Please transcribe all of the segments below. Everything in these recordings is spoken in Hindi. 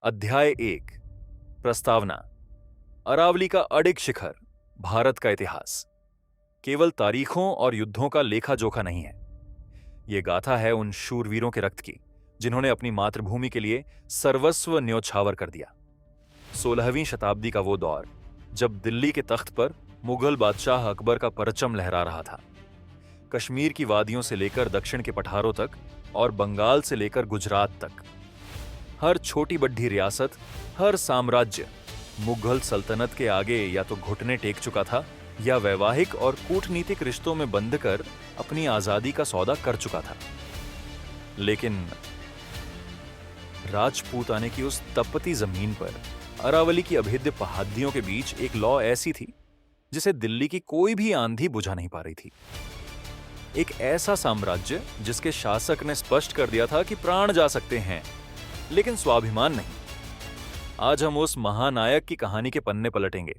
अध्याय 1। प्रस्तावना। अरावली का अडिग शिखर, भारत का इतिहास केवल तारीखों और युद्धों का लेखा जोखा नहीं है। यह गाथा है उन शूरवीरों के रक्त की जिन्होंने अपनी मातृभूमि के लिए सर्वस्व न्योछावर कर दिया। 16वीं शताब्दी का वो दौर जब दिल्ली के तख्त पर मुगल बादशाह अकबर का परचम लहरा रहा था। कश्मीर की वादियों से लेकर दक्षिण के पठारों तक और बंगाल से लेकर गुजरात तक हर छोटी बड्डी रियासत, हर साम्राज्य मुगल सल्तनत के आगे या तो घुटने टेक चुका था या वैवाहिक और कूटनीतिक रिश्तों में बंध कर अपनी आजादी का सौदा कर चुका था। लेकिन राजपूताने की उस तपती जमीन पर अरावली की अभेद्य पहाड़ियों के बीच एक लौ ऐसी थी जिसे दिल्ली की कोई भी आंधी बुझा नहीं पा रही थी। एक ऐसा साम्राज्य जिसके शासक ने स्पष्ट कर दिया था कि प्राण जा सकते हैं, लेकिन स्वाभिमान नहीं। आज हम उस महानायक की कहानी के पन्ने पलटेंगे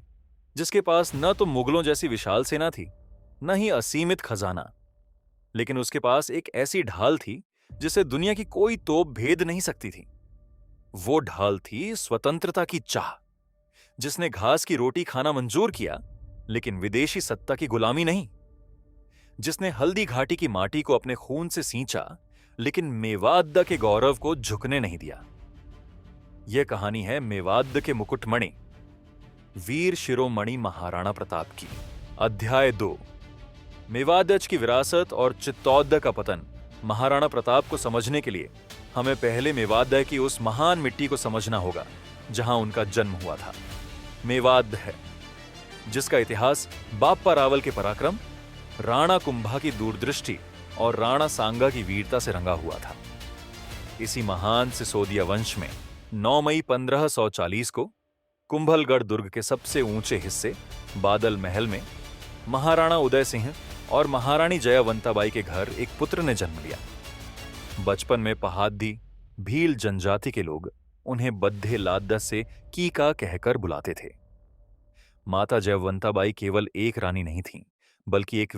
जिसके पास न तो मुगलों जैसी विशाल सेना थी, न ही असीमित खजाना, लेकिन उसके पास एक ऐसी ढाल थी जिसे दुनिया की कोई तोप भेद नहीं सकती थी। वो ढाल थी स्वतंत्रता की चाह, जिसने घास की रोटी खाना मंजूर किया लेकिन विदेशी सत्ता की गुलामी नहीं। जिसने हल्दी घाटी की माटी को अपने खून से सींचा लेकिन मेवाड़ के गौरव को झुकने नहीं दिया। यह कहानी है मेवाड़ के मुकुटमणि, वीर शिरोमणि महाराणा प्रताप की। अध्याय 2। मेवाड़ की विरासत और चित्तौड़ का पतन। महाराणा प्रताप को समझने के लिए हमें पहले मेवाड़ की उस महान मिट्टी को समझना होगा जहां उनका जन्म हुआ था। मेवाड़ है जिसका इतिहास बाप्पा रावल के पराक्रम, राणा कुंभा की दूरदृष्टि और राणा सांगा की वीरता से रंगा हुआ था। इसी महान सिसोदिया वंश में 9 मई 1540 को कुंभलगढ़ दुर्ग के सबसे ऊंचे हिस्से बादल महल में महाराणा उदय सिंह और महारानी जयावंताबाई के घर एक पुत्र ने जन्म लिया। बचपन में पहाड़ी भील जनजाति के लोग उन्हें बद्दे लादा से कीका कहकर बुलाते थे। माता जयवंताबाई केवल एक रानी नहीं थीं, बल्कि एक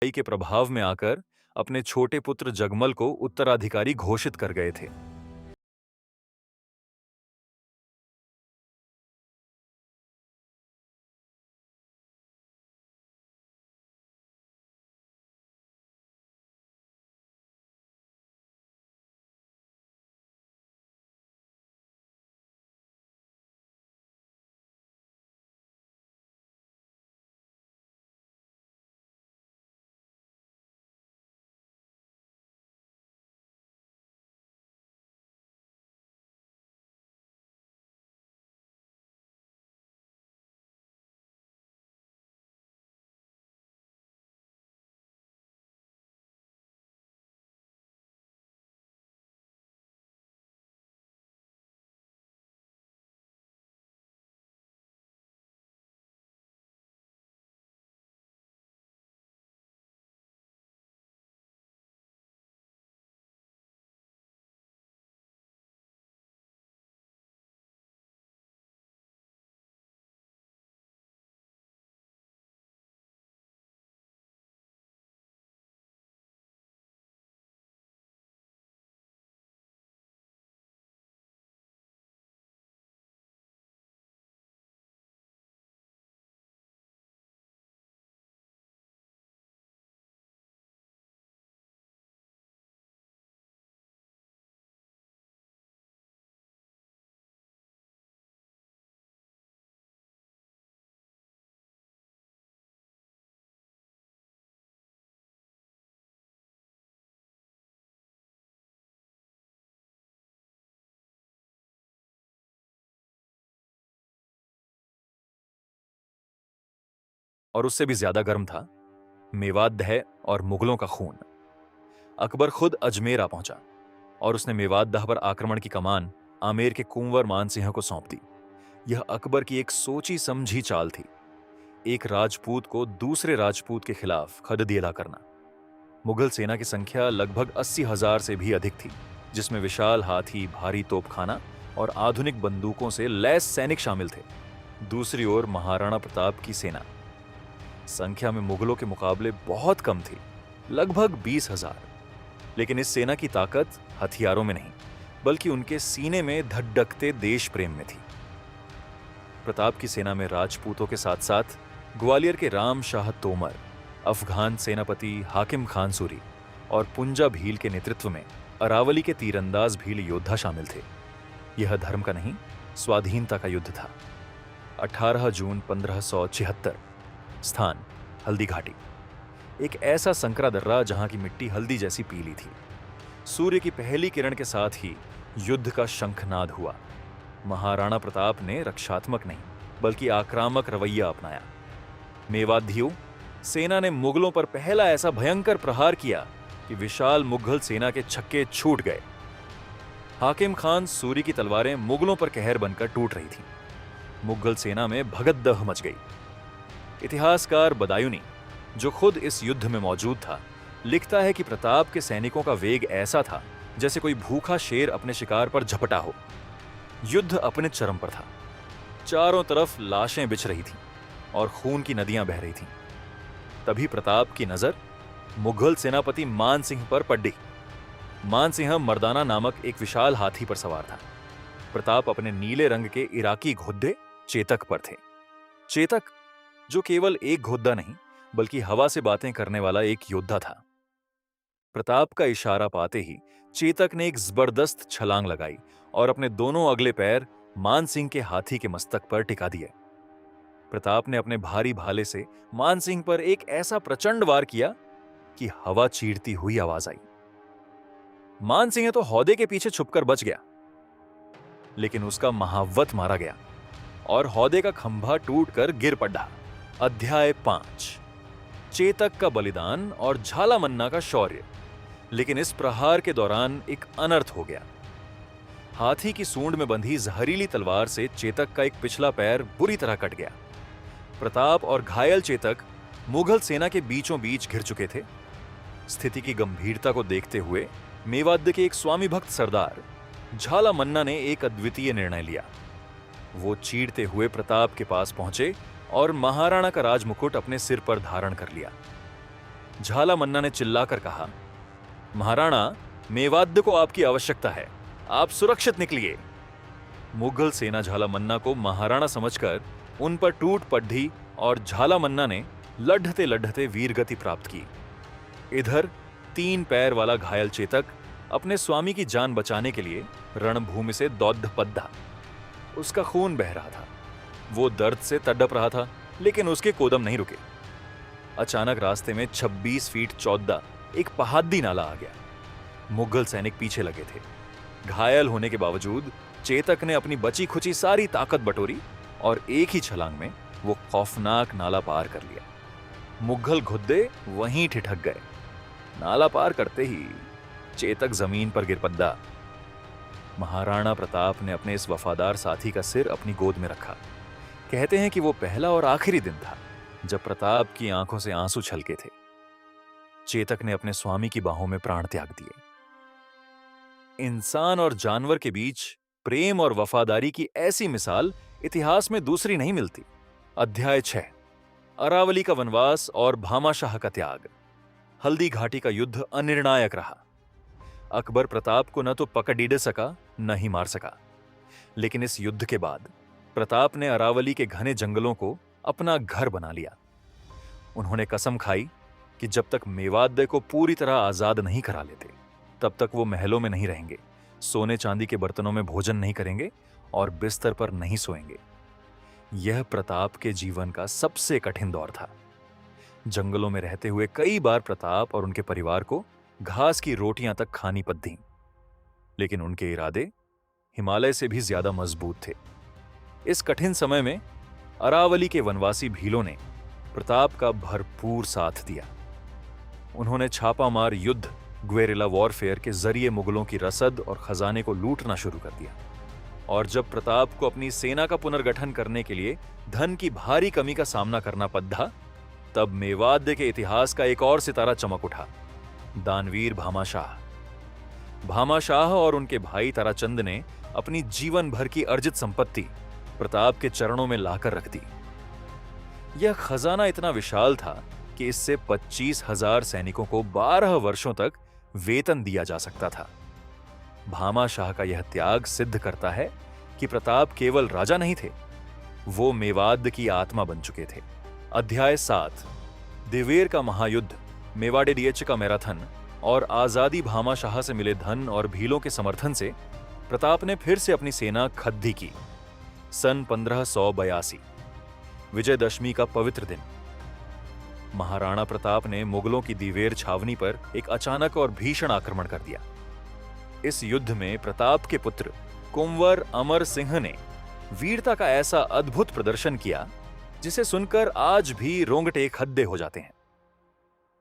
के प्रभाव में आकर अपने छोटे पुत्र जगमल को उत्तराधिकारी घोषित कर गए थे। और उससे भी ज्यादा गर्म था मेवातदह और मुगलों का खून। अकबर खुद अजमेर आ पहुंचा और उसने मेवातदह पर आक्रमण की कमान आमेर के कुंवर मानसिंह को सौंप दी। यह अकबर की एक सोची समझी चाल थी, एक राजपूत को दूसरे राजपूत के खिलाफ खददियला करना। मुगल सेना की संख्या लगभग 80,000 से भी अधिक थी, जिसमें विशाल हाथी, भारी तोपखाना और आधुनिक बंदूकों से लैस सैनिक शामिल थे। दूसरी ओर महाराणा प्रताप की सेना संख्या में मुगलों के मुकाबले बहुत कम थी, लगभग 20,000। लेकिन इस सेना की ताकत हथियारों में नहीं, बल्कि उनके सीने में धड़कते देश प्रेम में थी। प्रताप की सेना में राजपूतों के साथ साथ ग्वालियर के राम शाह तोमर, अफगान सेनापति हाकिम खान सूरी और पुंजा भील के नेतृत्व में अरावली के तीरंदाज भील योद्धा शामिल थे। यह धर्म का नहीं, स्वाधीनता का युद्ध था। 18 जून 1576। स्थान हल्दी घाटी, एक ऐसा संकरा दर्रा जहां की मिट्टी हल्दी जैसी पीली थी। सूर्य की पहली किरण के साथ ही युद्ध का शंखनाद हुआ। महाराणा प्रताप ने रक्षात्मक नहीं बल्कि आक्रामक रवैया अपनाया। मेवातियों सेना ने मुगलों पर पहला ऐसा भयंकर प्रहार किया कि विशाल मुगल सेना के छक्के छूट गए। हाकिम खान सूरी की तलवारें मुगलों पर कहर बनकर टूट रही थीं। मुगल सेना में भगदड़ मच गई। इतिहासकार बदायूनी, जो खुद इस युद्ध में मौजूद था, लिखता है कि प्रताप के सैनिकों का वेग ऐसा था जैसे कोई भूखा शेर अपने शिकार पर झपटा हो। युद्ध अपने चरम पर था। चारों तरफ लाशें बिछ रही थीं और खून की नदियां बह रही थीं। तभी प्रताप की नजर मुगल सेनापति मानसिंह पर पड़ी। मानसिंह मर्दाना नामक एक विशाल हाथी पर सवार था। प्रताप अपने नीले रंग के इराकी घोड़े चेतक पर थे। चेतक जो केवल एक घोड़ा नहीं बल्कि हवा से बातें करने वाला एक योद्धा था। प्रताप का इशारा पाते ही चेतक ने एक जबरदस्त छलांग लगाई और अपने दोनों अगले पैर मानसिंह के हाथी के मस्तक पर टिका दिए। प्रताप ने अपने भारी भाले से मानसिंह पर एक ऐसा प्रचंड वार किया कि हवा चीरती हुई आवाज आई। मानसिंह तो हौदे के पीछे छुपकर बच गया, लेकिन उसका महावत मारा गया और हौदे का खंभा टूटकर गिर पड़ा। अध्याय 5, चेतक का बलिदान और झालामन्ना का शौर्य। लेकिन इस प्रहार के दौरान एक अनर्थ हो गया। हाथी की सूंड में बंधी जहरीली तलवार से चेतक का एक पिछला पैर बुरी तरह कट गया। प्रताप और घायल चेतक मुगल सेना के बीचों बीच घिर चुके थे। स्थिति की गंभीरता को देखते हुए मेवात के एक स्वामी भक्त सरदार झालामन्ना ने एक अद्वितीय निर्णय लिया। वो चीरते हुए प्रताप के पास पहुंचे और महाराणा का राजमुकुट अपने सिर पर धारण कर लिया। झालामन्ना ने चिल्लाकर कहा, महाराणा, मेवात को आपकी आवश्यकता है, आप सुरक्षित निकलिए। मुगल सेना झालामन्ना को महाराणा समझकर उन पर टूट पड़ी और झालामन्ना ने लढ़ते लढ़ते वीरगति प्राप्त की। इधर 3 पैर वाला घायल चेतक अपने स्वामी की जान बचाने के लिए रणभूमि से दौड़ पद्दा। उसका खून बह रहा था। वो दर्द से तड़प रहा था, लेकिन उसके कदम नहीं रुके। अचानक रास्ते में 26 फीट चौड़ा एक पहाड़ी नाला आ गया। मुगल सैनिक पीछे लगे थे। घायल होने के बावजूद चेतक ने अपनी बची खुची सारी ताकत बटोरी और एक ही छलांग में वो खौफनाक नाला पार कर लिया। मुगल घुद्दे वहीं ठिठक गए। नाला पार करते ही चेतक जमीन पर गिर पड़ा। महाराणा प्रताप ने अपने इस वफादार साथी का सिर अपनी गोद में रखा। कहते हैं कि वो पहला और आखिरी दिन था जब प्रताप की आंखों से आंसू छलके थे। चेतक ने अपने स्वामी की बाहों में प्राण त्याग दिए। इंसान और जानवर के बीच प्रेम और वफादारी की ऐसी मिसाल इतिहास में दूसरी नहीं मिलती। अध्याय 6, अरावली का वनवास और भामाशाह का त्याग। हल्दी घाटी का युद्ध अनिर्णायक रहा। अकबर प्रताप को न तो पकड़ सका न ही मार सका। लेकिन इस युद्ध के बाद प्रताप ने अरावली के घने जंगलों को अपना घर बना लिया। उन्होंने कसम खाई कि जब तक मेवात को पूरी तरह आजाद नहीं करा लेते, तब तक वो महलों में नहीं रहेंगे, सोने चांदी के बर्तनों में भोजन नहीं करेंगे और बिस्तर पर नहीं सोएंगे। यह प्रताप के जीवन का सबसे कठिन दौर था। जंगलों में रहते हुए कई बार प्रताप और उनके परिवार को घास की रोटियां तक खानी पड़ती, लेकिन उनके इरादे हिमालय से भी ज्यादा मजबूत थे। इस कठिन समय में अरावली के वनवासी भीलों ने प्रताप का भरपूर साथ दिया। उन्होंने छापामार युद्ध, ग्वेरिला वॉरफेयर के जरिए मुगलों की रसद और खजाने को लूटना शुरू कर दिया। और जब प्रताप को अपनी सेना का पुनर्गठन करने के लिए धन की भारी कमी का सामना करना पड़ा, तब मेवाड़ के इतिहास का एक और सितारा चमक उठा, दानवीर भामाशाह। भामाशाह और उनके भाई ताराचंद ने अपनी जीवन भर की अर्जित संपत्ति प्रताप के चरणों में लाकर रख दी। यह खजाना इतना विशाल था कि इससे 25,000 सैनिकों को 12 वर्षों तक वेतन दिया जा सकता था। भामाशाह का यह त्याग सिद्ध करता है कि प्रताप केवल राजा नहीं थे, वो मेवाड़ की आत्मा बन चुके थे। अध्याय 7, दिवेर का महायुद्ध, मेवाड़े का मैराथन और आजादी। भामाशाह से मिले धन और भीलों के समर्थन से प्रताप ने फिर से अपनी सेना खद्दी की। सन 1582, विजयदशमी का पवित्र दिन, महाराणा प्रताप ने मुगलों की दिवेर छावनी पर एक अचानक और भीषण आक्रमण कर दिया। इस युद्ध में प्रताप के पुत्र कुंवर अमर सिंह ने वीरता का ऐसा अद्भुत प्रदर्शन किया जिसे सुनकर आज भी रोंगटे खद्दे हो जाते हैं।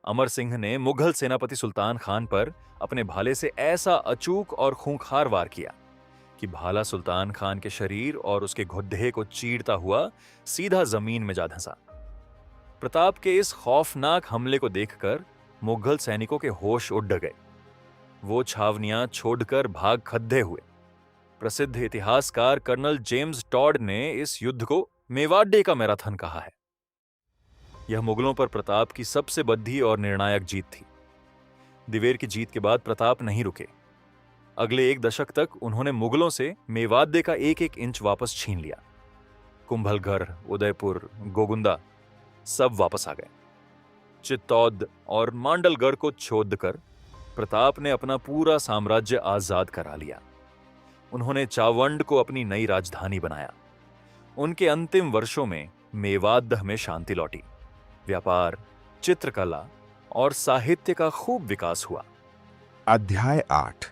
अमर सिंह ने मुगल सेनापति सुल्तान खान पर अपने भाले से ऐसा अचूक और खूंखार वार किया कि भाला सुल्तान खान के शरीर और उसके घुड्डे को चीरता हुआ सीधा जमीन में जा धंसा। प्रताप के इस खौफनाक हमले को देखकर मुगल सैनिकों के होश उड़ गए। वो छावनियां छोड़कर भाग खद्दे हुए। प्रसिद्ध इतिहासकार कर्नल जेम्स टॉड ने इस युद्ध को मेवाड़ का मैराथन कहा है। यह मुगलों पर प्रताप की सबसे बड़ी और निर्णायक जीत थी। दिवेर की जीत के बाद प्रताप नहीं रुके। अगले एक दशक तक उन्होंने मुगलों से मेवाड़ का एक एक इंच वापस छीन लिया। कुंभलगढ़, उदयपुर, गोगुंदा सब वापस आ गए। चित्तौद और मांडलगढ़ को छोड़कर प्रताप ने अपना पूरा साम्राज्य आजाद करा लिया। उन्होंने चावंड को अपनी नई राजधानी बनाया। उनके अंतिम वर्षों में मेवाड़ में शांति लौटी। व्यापार, चित्रकला और साहित्य का खूब विकास हुआ। अध्याय 8,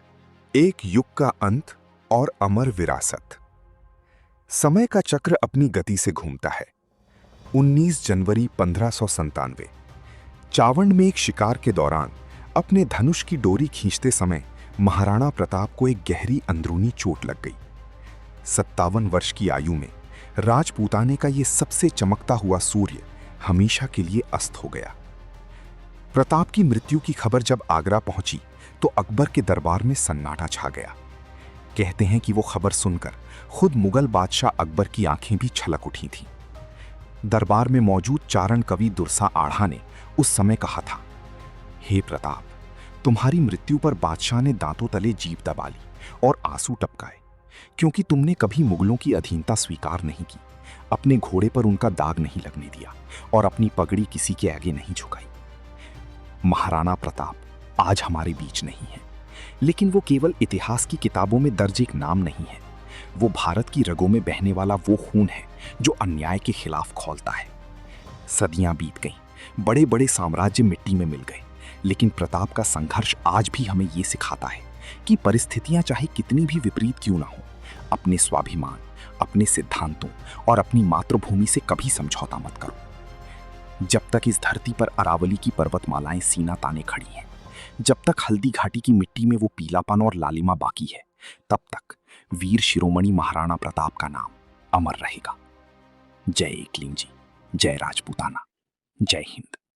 एक युग का अंत और अमर विरासत। समय का चक्र अपनी गति से घूमता है। 19 जनवरी 1597, चावंड में एक शिकार के दौरान अपने धनुष की डोरी खींचते समय महाराणा प्रताप को एक गहरी अंदरूनी चोट लग गई। 57 वर्ष की आयु में राजपूताने का ये सबसे चमकता हुआ सूर्य हमेशा के लिए अस्त हो गया। प्रताप की मृत्यु की खबर जब आगरा पहुंची तो अकबर के दरबार में सन्नाटा छा गया। कहते हैं कि वो खबर सुनकर खुद मुगल बादशाह अकबर की आंखें भी छलक उठी थीं। दरबार में मौजूद चारण कवि दुर्सा आढ़ा ने उस समय कहा था, हे प्रताप, तुम्हारी मृत्यु पर बादशाह ने दांतों तले जीभ दबा ली और आंसू टपकाए, क्योंकि तुमने कभी मुगलों की अधीनता स्वीकार नहीं की, अपने घोड़े पर उनका दाग नहीं लगने दिया और अपनी पगड़ी किसी के आगे नहीं झुकाई। महाराणा प्रताप आज हमारे बीच नहीं है, लेकिन वो केवल इतिहास की किताबों में दर्ज एक नाम नहीं है। वो भारत की रगों में बहने वाला वो खून है जो अन्याय के खिलाफ खौलता है। सदियां बीत गईं, बड़े बड़े साम्राज्य मिट्टी में मिल गए, लेकिन प्रताप का संघर्ष आज भी हमें ये सिखाता है कि परिस्थितियां चाहे कितनी भी विपरीत क्यों ना हो, अपने स्वाभिमान, अपने सिद्धांतों और अपनी मातृभूमि से कभी समझौता मत करो। जब तक इस धरती पर अरावली की पर्वतमालाएं सीना ताने खड़ी हैं, जब तक हल्दी घाटी की मिट्टी में वो पीलापन और लालिमा बाकी है, तब तक वीर शिरोमणि महाराणा प्रताप का नाम अमर रहेगा। जय एकलिंग जी, जय राजपूताना, जय हिंद।